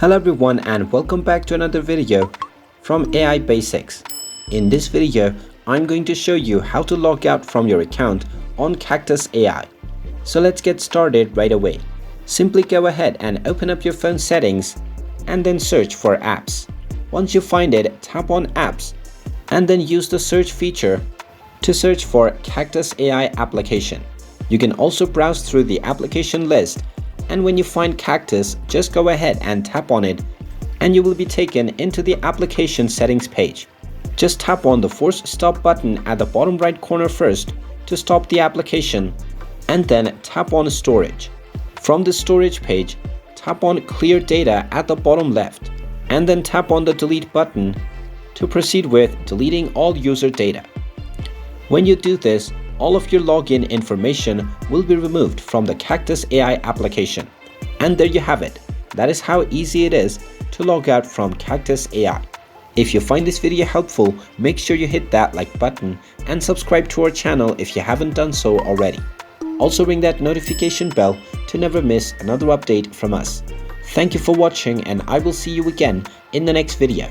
Hello everyone and welcome back to another video from AI Basics. In this video, I'm going to show you how to log out from your account on Caktus AI. So let's get started right away. Simply go ahead and open up your phone settings and then search for apps. Once you find it, tap on apps and then use the search feature to search for Caktus AI application. You can also browse through the application list, and when you find Caktus, just go ahead and tap on it and you will be taken into the application settings page. Just tap on the force stop button at the bottom right corner first to stop the application, and then tap on storage. From the storage page, tap on clear data at the bottom left and then tap on the delete button to proceed with deleting all user data. When you do this, all of your login information will be removed from the Caktus AI application. And there you have it. That is how easy it is to log out from Caktus AI. If you find this video helpful, make sure you hit that like button and subscribe to our channel if you haven't done so already. Also ring that notification bell to never miss another update from us. Thank you for watching, and I will see you again in the next video.